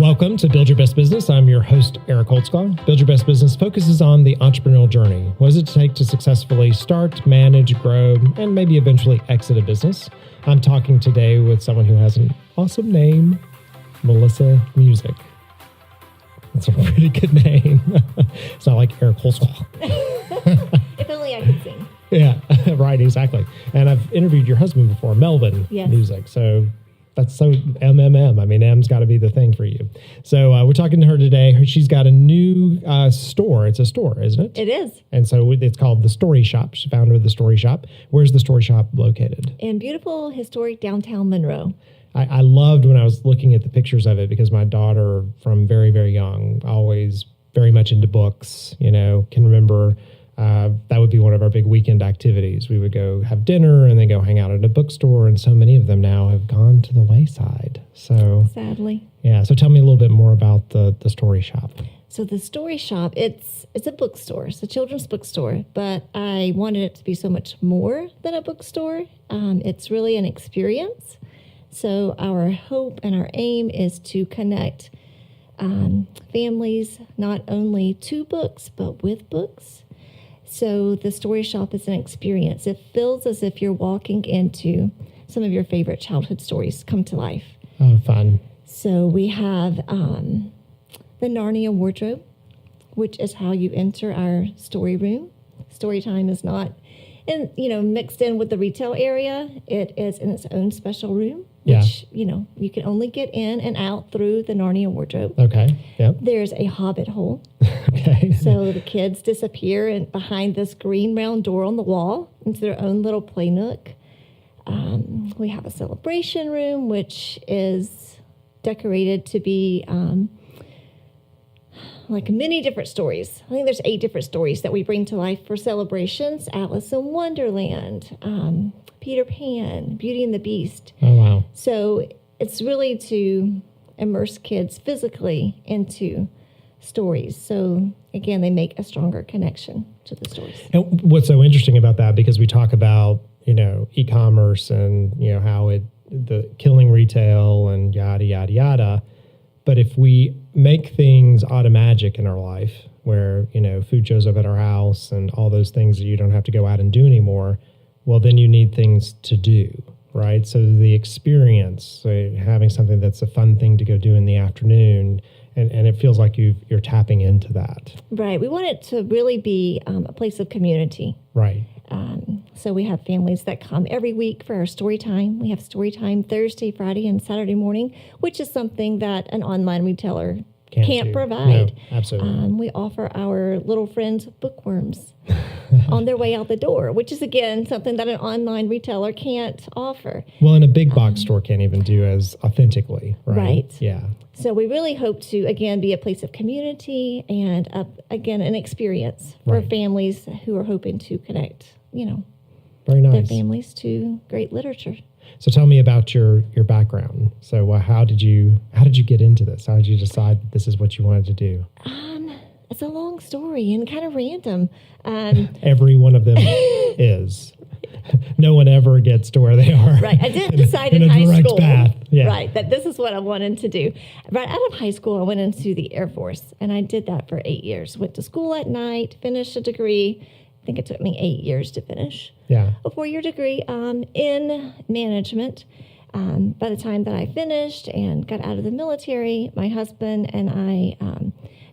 Welcome to Build Your Best Business. I'm your host, Eric Holtzclaw. Build Your Best Business focuses on the entrepreneurial journey. What does it take to successfully start, manage, grow, and maybe eventually exit a business? I'm talking today with someone who has an awesome name, Melissa Music. That's a pretty good name. It's not like Eric Holtzclaw. If only I could sing. Yeah, right, exactly. And I've interviewed your husband before, Melvin Music. So that's so MMM. I mean, M's got to be the thing for you. So we're talking to her today. She's got a new store. It's a store, isn't it? It is. And so it's called The Story Shop. She's founder of The Story Shop. Where's The Story Shop located? In beautiful, historic downtown Monroe. I loved when I was looking at the pictures of it because my daughter, from very, very young, always very much into books, can remember that would be one of our big weekend activities. We would go have dinner and then go hang out at a bookstore, and so many of them now have gone to the wayside. So sadly. Yeah. So tell me a little bit more about the Story Shop. So the Story Shop, it's a bookstore. It's a children's bookstore, but I wanted it to be so much more than a bookstore. It's really an experience. So our hope and our aim is to connect families not only to books, but with books. So the Story Shop is an experience. It feels as if you're walking into some of your favorite childhood stories come to life. Oh, fun. So we have the Narnia wardrobe, which is how you enter our story room. Story time is not mixed in with the retail area. It is in its own special room, which, you can only get in and out through the Narnia wardrobe. Okay, yep. There's a hobbit hole. Okay. So the kids disappear behind this green round door on the wall into their own little play nook. We have a celebration room, which is decorated to be like many different stories. I think there's 8 different stories that we bring to life for celebrations. Alice in Wonderland, Peter Pan, Beauty and the Beast. Oh, wow. So it's really to immerse kids physically into stories. So again, they make a stronger connection to the stories. And what's so interesting about that, because we talk about, e-commerce and, how the killing retail and yada, yada, yada. But if we make things automagic in our life where, food shows up at our house and all those things that you don't have to go out and do anymore, well, then you need things to do, right? So the experience, so having something that's a fun thing to go do in the afternoon, and it feels like you're tapping into that. Right. We want it to really be a place of community. Right. So we have families that come every week for our story time. We have story time Thursday, Friday, and Saturday morning, which is something that an online retailer can't provide. No, absolutely. We offer our little friends bookworms on their way out the door, which is, again, something that an online retailer can't offer. Well, and a big box store can't even do as authentically, right? Right. Yeah. So we really hope to, again, be a place of community and, again, an experience for families who are hoping to connect, Very nice. their families to great literature. So tell me about your background. So how did you get into this? How did you decide that this is what you wanted to do? It's a long story and kind of random. Every one of them is. No one ever gets to where they are. Right. I didn't decide in high school. Path. Yeah. Right. That this is what I wanted to do. Right out of high school, I went into the Air Force, and I did that for 8 years. Went to school at night, finished a degree. I think it took me 8 years to finish. Yeah. A 4-year degree in management. By the time that I finished and got out of the military, my husband and I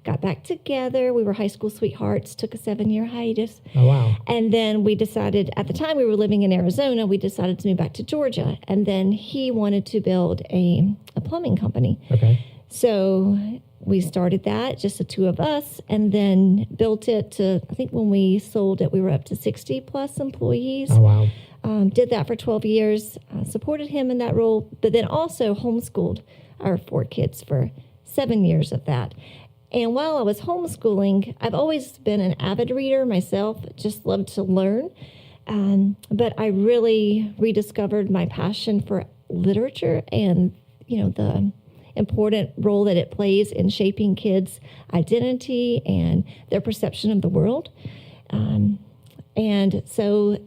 got back together. We were high school sweethearts, took a 7-year hiatus. Oh, wow. And then we decided, at the time we were living in Arizona, we decided to move back to Georgia. And then he wanted to build a plumbing company. Okay. So we started that, just the two of us, and then built it to, I think when we sold it, we were up to 60 plus employees. Oh, wow. Did that for 12 years, supported him in that role, but then also homeschooled our 4 kids for 7 years of that. And while I was homeschooling, I've always been an avid reader myself, just loved to learn. But I really rediscovered my passion for literature and, the important role that it plays in shaping kids' identity and their perception of the world. And so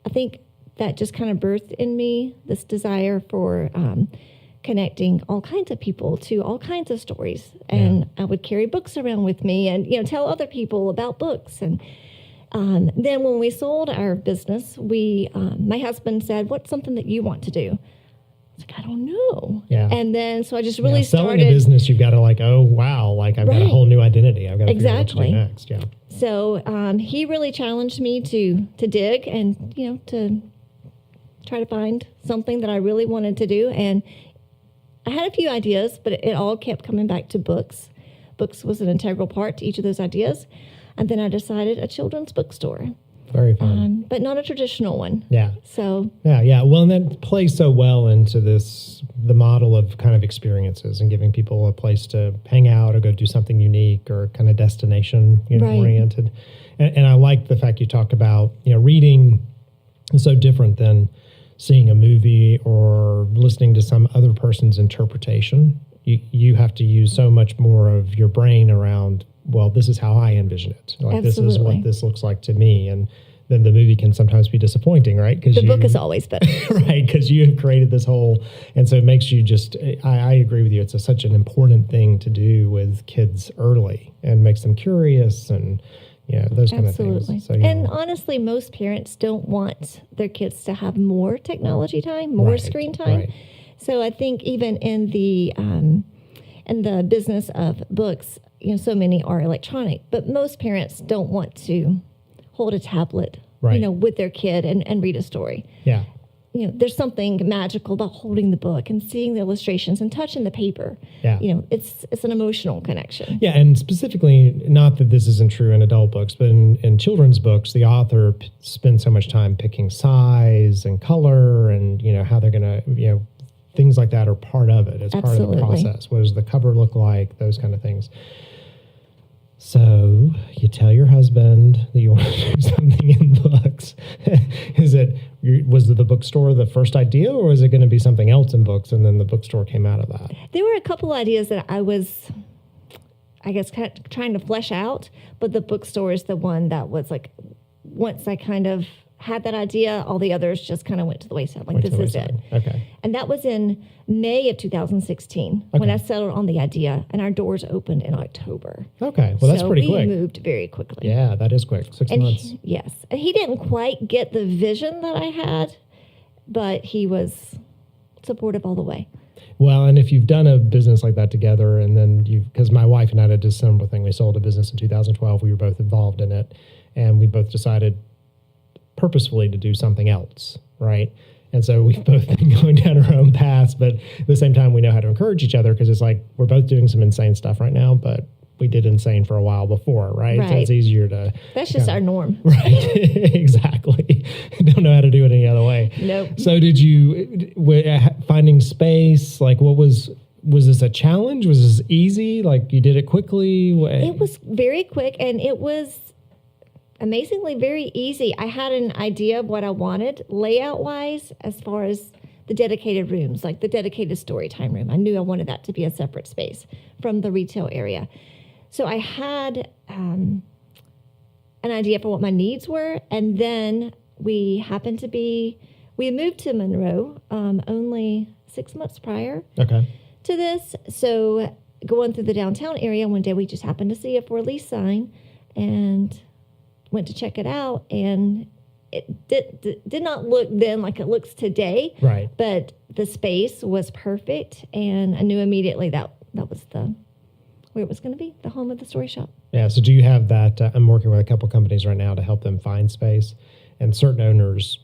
I think that just kind of birthed in me this desire for connecting all kinds of people to all kinds of stories. And I would carry books around with me and, tell other people about books. And then when we sold our business, my husband said, "What's something that you want to do?" I was like, "I don't know." Yeah. And then so I just really selling started. a business, you've got to oh, wow, I've got a whole new identity. I've got to figure out what to do next. Yeah. So he really challenged me to dig and, to try to find something that I really wanted to do. And I had a few ideas, but it all kept coming back to books. Books was an integral part to each of those ideas. And then I decided a children's bookstore. Very fun. But not a traditional one. Yeah. So. Yeah. Well, and that plays so well into the model of kind of experiences and giving people a place to hang out or go do something unique or kind of destination oriented. And I like the fact you talked about, reading is so different than seeing a movie or listening to some other person's interpretation. You have to use so much more of your brain around, well, this is how I envision it. This is what this looks like to me. And then the movie can sometimes be disappointing, right? Because the book is always better. Right, because you have created this whole, and so it makes you I agree with you. It's such an important thing to do with kids early and makes them curious and, those kind of things. So, and honestly, most parents don't want their kids to have more technology time, more screen time. Right. So I think even in the business of books, so many are electronic, but most parents don't want to hold a tablet, with their kid and read a story. Yeah. There's something magical about holding the book and seeing the illustrations and touching the paper. Yeah. It's an emotional connection. Yeah, and specifically, not that this isn't true in adult books, but in children's books, the author spends so much time picking size and color and, how they're going to, things like that are part of it. It's part of the process. What does the cover look like? Those kind of things. So you tell your husband that you want to do something in books. Was the bookstore the first idea, or was it going to be something else in books, and then the bookstore came out of that? There were a couple ideas that I was, I guess, kind of trying to flesh out, but the bookstore is the one that was once I kind of had that idea, all the others just kind of went to the wayside. This is it. Okay. And that was in May of 2016 when I settled on the idea, and our doors opened in October. Okay. Well, that's pretty quick. We moved very quickly. Yeah, that is quick. 6 months. Yes. And he didn't quite get the vision that I had, but he was supportive all the way. Well, and if you've done a business like that together, and then because my wife and I did a similar thing, we sold a business in 2012. We were both involved in it, and we both decided purposefully to do something else, right? And so we've both been going down our own paths, but at the same time, we know how to encourage each other because it's we're both doing some insane stuff right now, but we did insane for a while before, right? So it's easier to... That's just our norm. Right, exactly. Don't know how to do it any other way. Nope. So did you, finding space, what was this a challenge? Was this easy? You did it quickly? It was very quick, and it was amazingly very easy. I had an idea of what I wanted layout-wise as far as the dedicated rooms, the dedicated story time room. I knew I wanted that to be a separate space from the retail area. So I had an idea for what my needs were, and then we moved to Monroe only 6 months prior to this. So going through the downtown area, one day we just happened to see a for lease sign and went to check it out, and it did not look then like it looks today. Right. But the space was perfect, and I knew immediately that was where it was going to be, the home of the story shop. Yeah. So do you have that? I'm working with a couple companies right now to help them find space, and certain owners,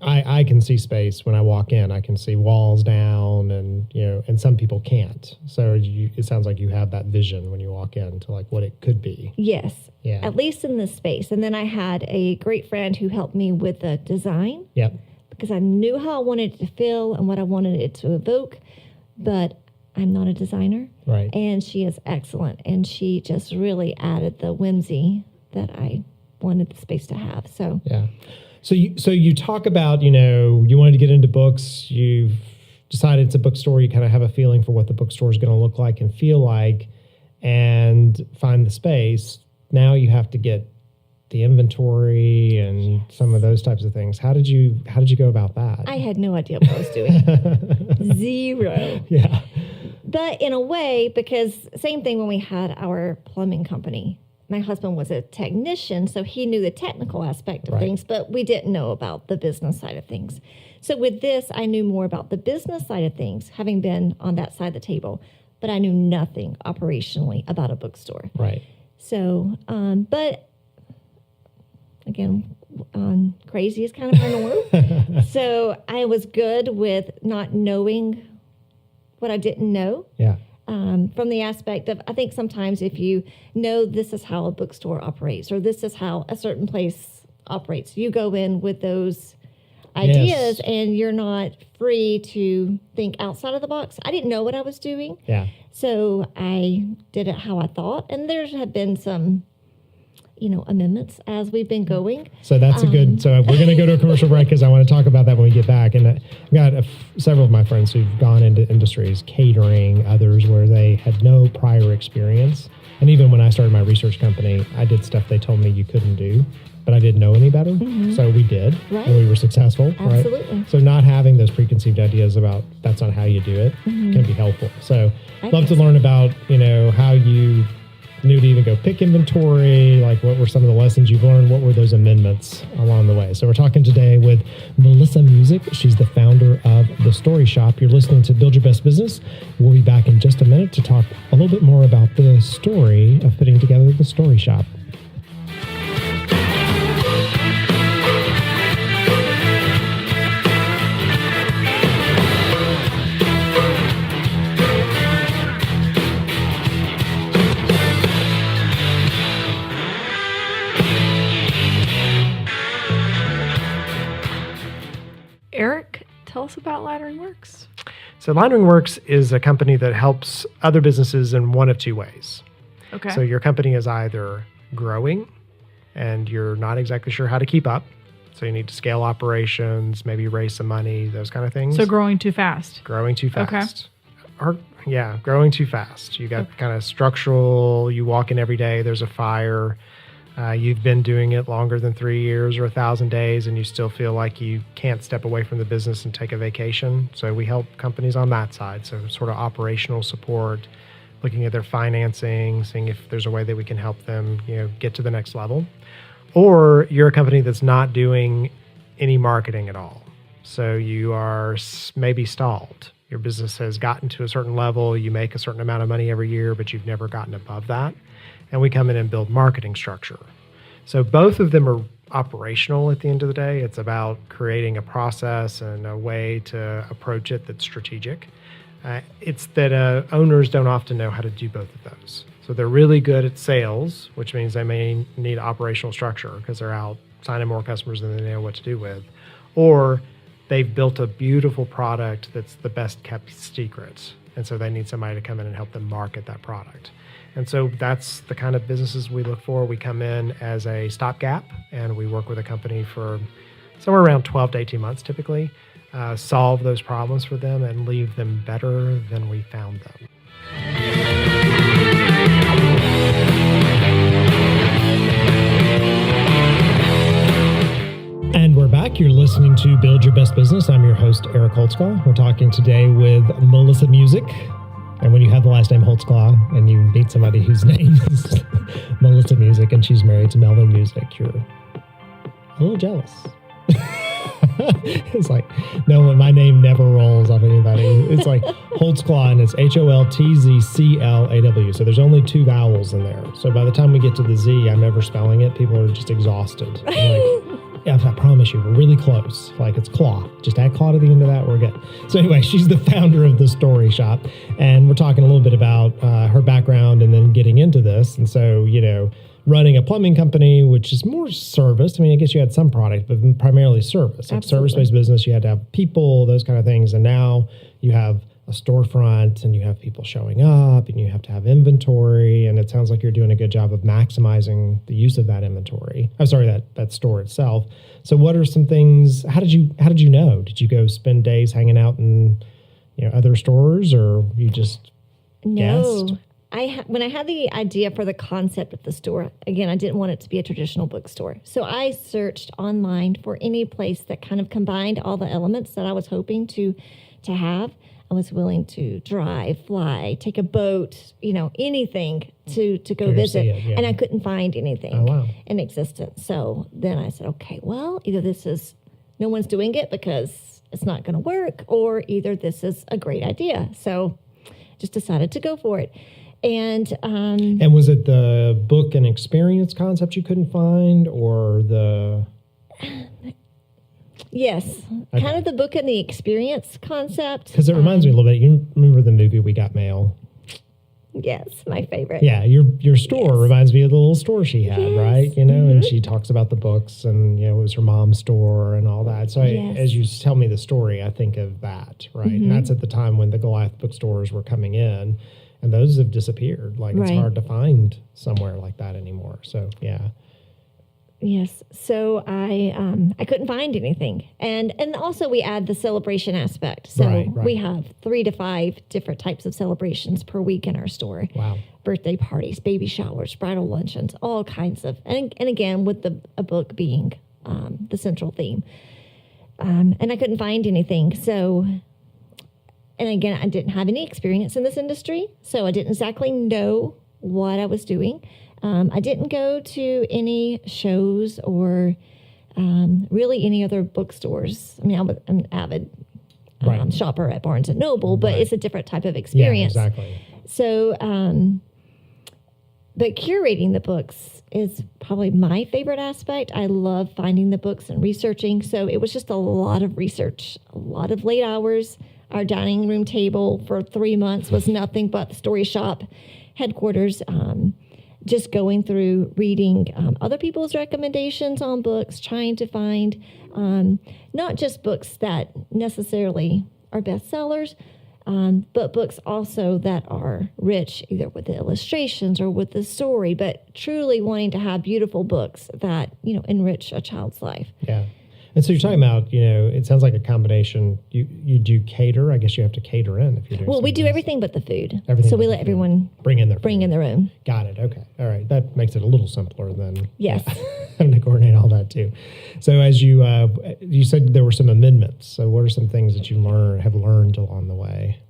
I can see space when I walk in. I can see walls down, and and some people can't. So it sounds like you have that vision when you walk in to what it could be. Yes. Yeah. At least in this space. And then I had a great friend who helped me with the design. Yep. Because I knew how I wanted it to feel and what I wanted it to evoke, but I'm not a designer. Right. And she is excellent, and she just really added the whimsy that I wanted the space to have. So yeah. So you talk about, you wanted to get into books. You've decided it's a bookstore. You kind of have a feeling for what the bookstore is going to look like and feel like, and find the space. Now you have to get the inventory and some of those types of things. How did you go about that? I had no idea what I was doing. Zero. Yeah. But in a way, because same thing when we had our plumbing company. My husband was a technician, so he knew the technical aspect of things, but we didn't know about the business side of things. So with this, I knew more about the business side of things, having been on that side of the table, but I knew nothing operationally about a bookstore. Right. So, but again, crazy is kind of our norm. So I was good with not knowing what I didn't know. Yeah. From the aspect of, I think sometimes if you know this is how a bookstore operates or this is how a certain place operates, you go in with those ideas and you're not free to think outside of the box. I didn't know what I was doing. Yeah. So I did it how I thought. And there have been some, amendments as we've been going. So that's a good, so we're going to go to a commercial break because I want to talk about that when we get back. And I've got several of my friends who've gone into industries, catering, others where they had no prior experience. And even when I started my research company, I did stuff they told me you couldn't do, but I didn't know any better. Mm-hmm. So we did, and we were successful. Absolutely. Right? So not having those preconceived ideas about that's not how you do it can be helpful. So love to learn about, how you knew to even go pick inventory, like what were some of the lessons you've learned, what were those amendments along the way. So we're talking today with Melissa Music. She's the founder of The Story Shop. You're listening to Build Your Best Business. We'll be back in just a minute to talk a little bit more about the story of putting together The Story Shop. Eric, tell us about Laddering Works. So Laddering Works is a company that helps other businesses in one of two ways. Okay. So your company is either growing and you're not exactly sure how to keep up. So you need to scale operations, maybe raise some money, those kind of things. So growing too fast. Growing too fast. Growing too fast. You got kind of structural, you walk in every day, there's a fire. You've been doing it longer than 3 years or 1,000 days, and you still feel like you can't step away from the business and take a vacation. So we help companies on that side. So sort of operational support, looking at their financing, seeing if there's a way that we can help them, get to the next level. Or you're a company that's not doing any marketing at all. So you are maybe stalled. Your business has gotten to a certain level. You make a certain amount of money every year, but you've never gotten above that. And we come in and build marketing structure. So both of them are operational at the end of the day. It's about creating a process and a way to approach it that's strategic. It's that owners don't often know how to do both of those. So they're really good at sales, which means they may need operational structure because they're out signing more customers than they know what to do with. Or they've built a beautiful product that's the best kept secret. And so they need somebody to come in and help them market that product. And so that's the kind of businesses we look for. We come in as a stopgap, and we work with a company for somewhere around 12 to 18 months typically, solve those problems for them and leave them better than we found them. And we're back. You're listening to Build Your Best Business. I'm your host, Eric Holtzclaw. We're talking today with Melissa Music. And when you have the last name Holtzclaw and you meet somebody whose name is Melissa Music and she's married to Melvin Music, you're a little jealous. It's like, no, my name never rolls off anybody. It's like Holtzclaw and it's Holtzclaw. So there's only 2 vowels in there. So by the time we get to the Z, I'm never spelling it. People are just exhausted. Yeah, I promise you, we're really close. Like it's claw. Just add claw to the end of that, we're good. So anyway, she's the founder of The Story Shop. And we're talking a little bit about her background and then getting into this. And so, running a plumbing company, which is more service. I mean, I guess you had some product, but primarily service. Like service-based business, you had to have people, those kind of things. And now you have a storefront and you have people showing up and you have to have inventory. And it sounds like you're doing a good job of maximizing the use of that inventory. I'm sorry, that store itself. So what are some things, how did you know? Did you go spend days hanging out in other stores or you just guessed? when I had the idea for the concept of the store, again, I didn't want it to be a traditional bookstore. So I searched online for any place that kind of combined all the elements that I was hoping to have. I was willing to drive, fly, take a boat, anything to go visit. And I couldn't find anything in existence. So then I said, okay, well, either this is no one's doing it because it's not going to work, or either this is a great idea. So just decided to go for it. And was it the book and experience concept you couldn't find, or the... Yes, okay. Kind of the book and the experience concept. Because it reminds me a little bit. You remember the movie We Got Mail? Yes, my favorite. Yeah, your store reminds me of the little store she had, right? And she talks about the books, and it was her mom's store and all that. So as you tell me the story, I think of that, right? And that's at the time when the Goliath bookstores were coming in, and those have disappeared. Like it's hard to find somewhere like that anymore. So yeah. Yes. So I couldn't find anything. And also we add the celebration aspect. So we have 3 to 5 different types of celebrations per week in our store. Wow. Birthday parties, baby showers, bridal luncheons, all kinds of, and again, with a book being the central theme. And I couldn't find anything. So, and again, I didn't have any experience in this industry. So I didn't exactly know what I was doing. I didn't go to any shows or really any other bookstores. I mean, I'm an avid shopper at Barnes & Noble, but it's a different type of experience. Yeah, exactly. So, but curating the books is probably my favorite aspect. I love finding the books and researching. So it was just a lot of research, a lot of late hours. Our dining room table for 3 months was nothing but the Story Shop headquarters. Just going through, reading other people's recommendations on books, trying to find not just books that necessarily are bestsellers, but books also that are rich, either with the illustrations or with the story, but truly wanting to have beautiful books that, enrich a child's life. Yeah. And so you're talking about, it sounds like a combination. You do cater. I guess you have to cater in if you're doing. Well, we do everything but the food. Everything. So we let everyone bring in their own. Got it. Okay. All right. That makes it a little simpler than having to coordinate all that too. So as you said, there were some amendments. So what are some things that you have learned along the way?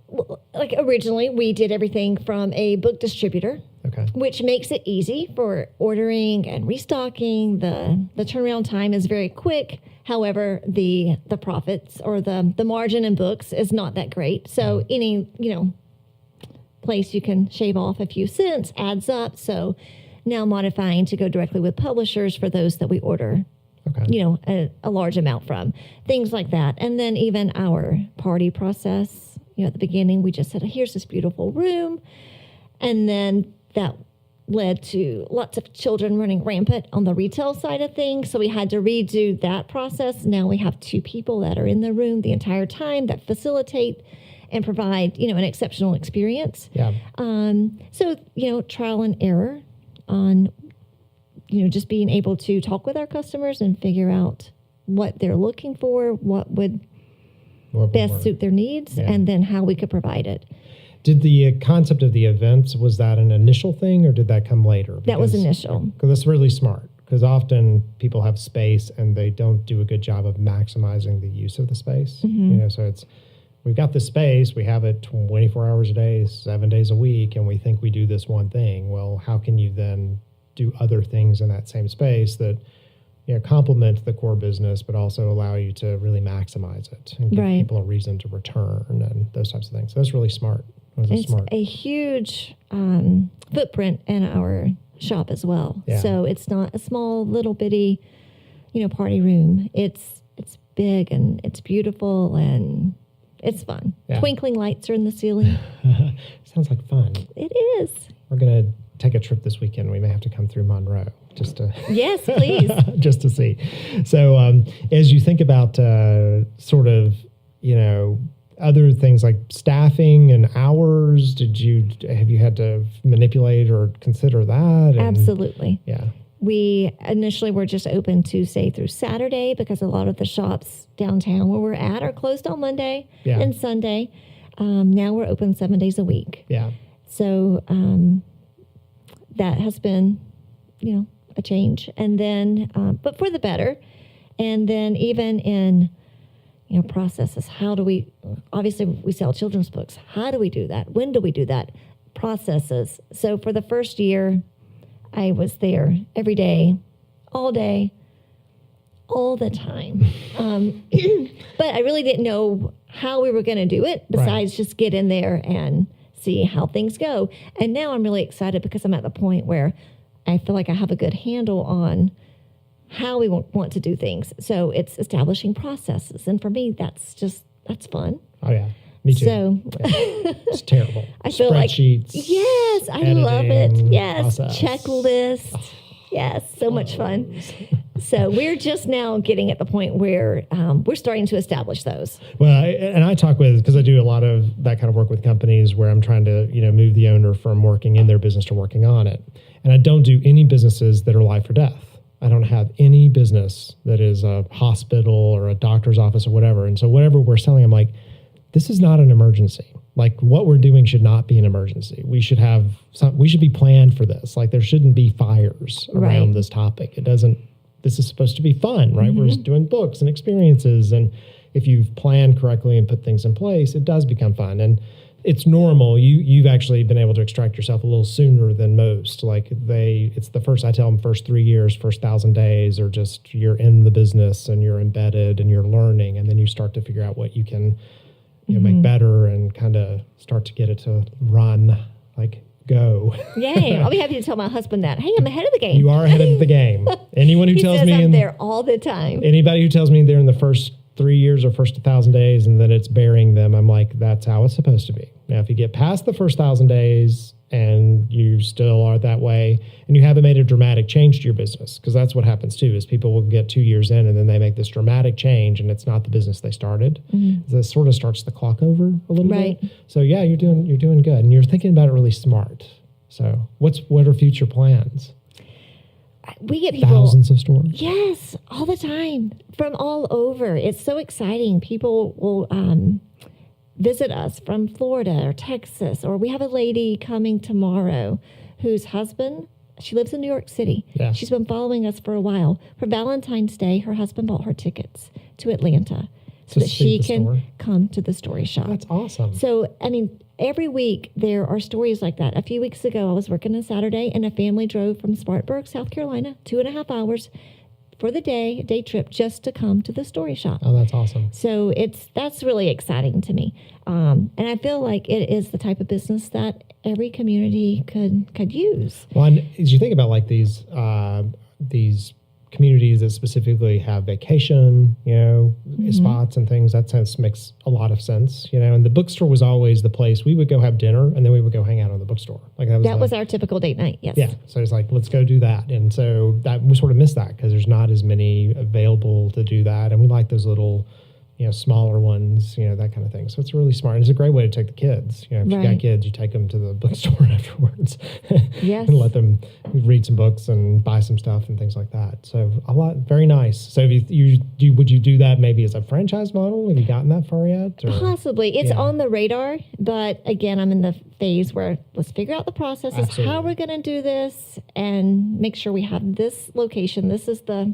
Well, like originally, we did everything from a book distributor. Okay. Which makes it easy for ordering and restocking. The turnaround time is very quick. However, the profits or the margin in books is not that great. So any, place you can shave off a few cents adds up. So now modifying to go directly with publishers for those that we order, a large amount from. Things like that. And then even our party process, at the beginning, we just said, here's this beautiful room. And then that led to lots of children running rampant on the retail side of things. So we had to redo that process. Now we have 2 people that are in the room the entire time that facilitate and provide, an exceptional experience. Yeah. So, trial and error on, just being able to talk with our customers and figure out what they're looking for, what would best suit their needs, and then how we could provide it. Did the concept of the events, was that an initial thing or did that come later? That was initial. Because that's really smart. Because often people have space and they don't do a good job of maximizing the use of the space. So we've got the space, we have it 24 hours a day, 7 days a week, and we think we do this one thing. Well, how can you then do other things in that same space that complement the core business, but also allow you to really maximize it and give people a reason to return and those types of things. So that's really smart. It's a huge footprint in our shop as well. Yeah. So it's not a small little bitty, party room. It's big and it's beautiful and it's fun. Yeah. Twinkling lights are in the ceiling. Sounds like fun. It is. We're going to take a trip this weekend. We may have to come through Monroe just to... Yes, please. just to see. So as you think about sort of, other things like staffing and hours, have you had to manipulate or consider that? Absolutely. Yeah. We initially were just open Tuesday through Saturday because a lot of the shops downtown where we're at are closed on Monday and Sunday. Now we're open 7 days a week. Yeah. So that has been, a change. And then, but for the better. And then even in, processes, how do we, obviously we sell children's books. How do we do that? When do we do that? Processes. So for the first year, I was there every day, all the time. But I really didn't know how we were going to do it besides just get in there and see how things go. And now I'm really excited because I'm at the point where I feel like I have a good handle on how we want to do things. So it's establishing processes. And for me, that's fun. Oh, yeah. Me too. So it's terrible. I feel like, spreadsheets. yes, I love it. Yes. Process. Checklist. Yes. So much fun. So we're just now getting at the point where we're starting to establish those. Well, I talk because I do a lot of that kind of work with companies where I'm trying to, move the owner from working in their business to working on it. And I don't do any businesses that are life or death. I don't have any business that is a hospital or a doctor's office or whatever. And so whatever we're selling, I'm like, this is not an emergency. Like what we're doing should not be an emergency. We should be planned for this. Like there shouldn't be fires around this topic. This is supposed to be fun, right? Mm-hmm. We're just doing books and experiences. And if you've planned correctly and put things in place, it does become fun. And it's normal. You've actually been able to extract yourself a little sooner than most. Like it's the first, I tell them first 3 years, first 1,000 days, or just you're in the business and you're embedded and you're learning. And then you start to figure out what you can make better and kind of start to get it to run, like go. Yay. I'll be happy to tell my husband that. Hey, I'm ahead of the game. You are ahead of the game. Anyone who tells me I'm there all the time. Anybody who tells me they're in the first 3 years or first 1,000 days and that it's burying them, I'm like, that's how it's supposed to be. Now, if you get past the first 1,000 days and you still are that way and you haven't made a dramatic change to your business, because that's what happens too, is people will get 2 years in and then they make this dramatic change and it's not the business they started. Mm-hmm. That sort of starts the clock over a little bit. So yeah, you're doing good and you're thinking about it really smart. So what are future plans? We get people, thousands of stores. Yes, all the time from all over. It's so exciting. People will visit us from Florida or Texas, or we have a lady coming tomorrow whose husband, she lives in New York City. Yeah. She's been following us for a while. For Valentine's Day, her husband bought her tickets to Atlanta so that she can come to the story shop. That's awesome. So, every week there are stories like that. A few weeks ago, I was working on Saturday, and a family drove from Spartanburg, South Carolina, 2.5 hours for the day trip, just to come to the story shop. Oh, that's awesome. So that's really exciting to me. And I feel like it is the type of business that every community could use. Well, and as you think about like these communities that specifically have vacation, spots and things, that makes a lot of sense, and the bookstore was always the place we would go have dinner and then we would go hang out on the bookstore. Like that was our typical date night. Yes. Yeah. So it's like, let's go do that. And so that we sort of miss that because there's not as many available to do that. And we like those little, smaller ones, that kind of thing. So it's really smart. And it's a great way to take the kids. If you got kids, you take them to the bookstore afterwards. Yes. And let them read some books and buy some stuff and things like that. So very nice. So would you do that maybe as a franchise model? Have you gotten that far yet? Or? Possibly. It's on the radar. But again, I'm in the phase where let's figure out the processes, Absolutely. How we're going to do this, and make sure we have this location. This is the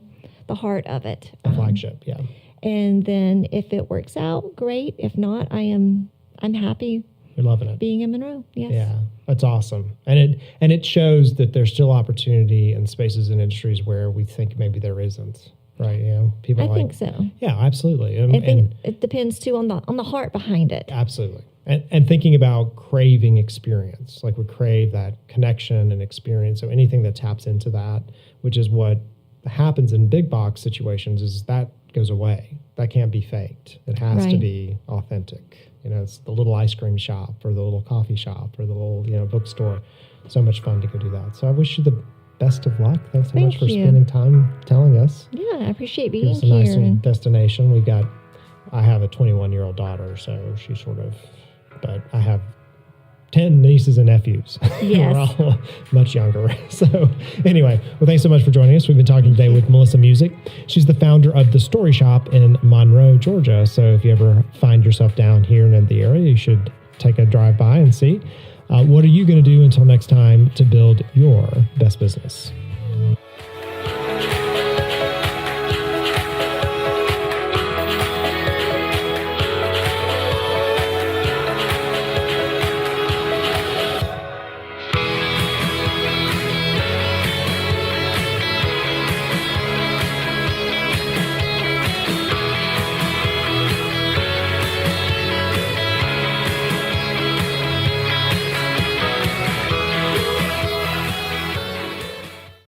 heart of it. The flagship, yeah. And then if it works out, great. If not, I'm happy. You're loving it. Being in Monroe, yes. Yeah, that's awesome. And it shows that there's still opportunity in spaces and industries where we think maybe there isn't, right? People I think so. Yeah, absolutely. I think it depends too on the heart behind it. Absolutely. And thinking about craving experience, like we crave that connection and experience. So anything that taps into that, which is what happens in big box situations, is that goes away. That can't be faked. It has to be authentic. It's the little ice cream shop or the little coffee shop or the little, bookstore. So much fun to go do that. So I wish you the best of luck. Thanks so much for spending time telling us. Yeah, I appreciate being here. It's a nice little destination. I have a 21-year-old daughter, so she's but I have 10 nieces and nephews. Yes. We're all much younger. So anyway, well, thanks so much for joining us. We've been talking today with Melissa Music. She's the founder of The Story Shop in Monroe, Georgia. So if you ever find yourself down here in the area, you should take a drive by and see. What are you going to do until next time to build your best business?